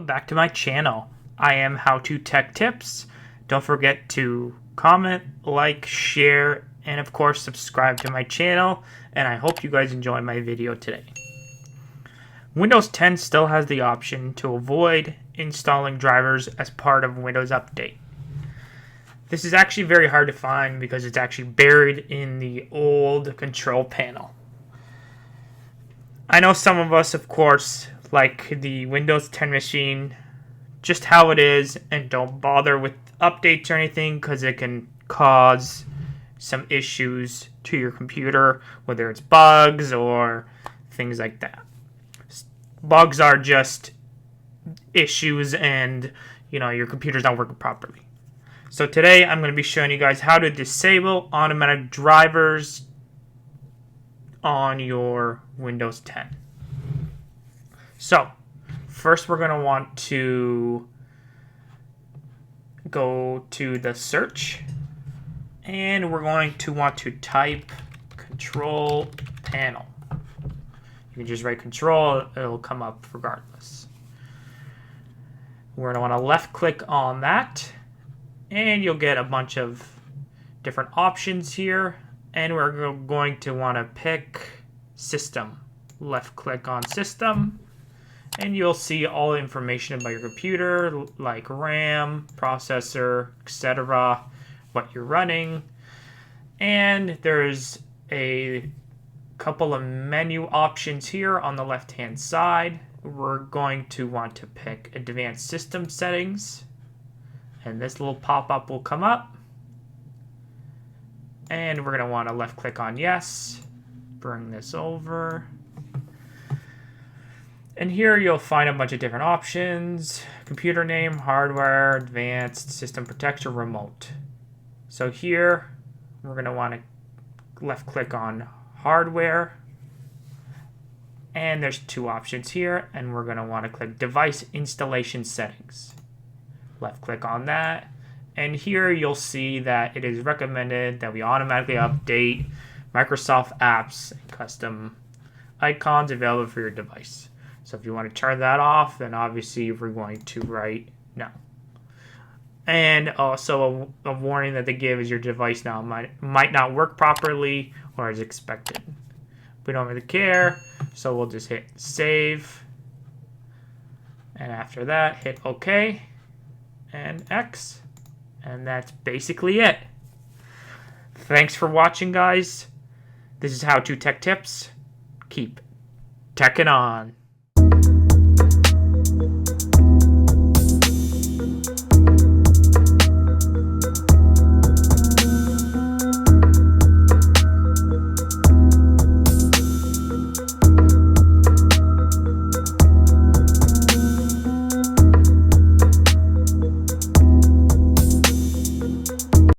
Welcome back to my channel. I am How To Tech Tips. Don't forget to comment, like, share, and of course subscribe to my channel, and I hope you guys enjoy my video today. Windows 10 still has the option to avoid installing drivers as part of Windows Update. This is actually very hard to find because it's actually buried in the old control panel. I know some of us, of course, like the Windows 10 machine just how it is and don't bother with updates or anything because it can cause some issues to your computer, whether it's bugs or things like that. Bugs are just issues and your computer's not working properly. So today I'm going to be showing you guys how to disable automatic drivers on your Windows 10. So first we're going to want to go to the search and we're going to want to type control panel. You can just write control, it'll come up regardless. We're going to want to left click on that and you'll get a bunch of different options here, and we're going to want to pick system. Left click on system and you'll see all the information about your computer like RAM, processor, etc., what you're running. And there's a couple of menu options here on the left hand side. We're going to want to pick advanced system settings, and this little pop-up will come up, and we're going to want to left click on yes, bring this over, and here you'll find a bunch of different options: computer name, hardware, advanced, system protection, remote. So here we're going to want to left click on hardware, and there's two options here, and we're going to want to click device installation settings. Left click on that, and here you'll see that it is recommended that we automatically update Microsoft apps and custom icons available for your device. So if you want to turn that off, then obviously we're going to write no. And also a warning that they give is your device now might not work properly or as expected. We don't really care, so we'll just hit save, and after that hit OK and X, and that's basically it. Thanks for watching, guys. This is How To Tech Tips. Keep teching on.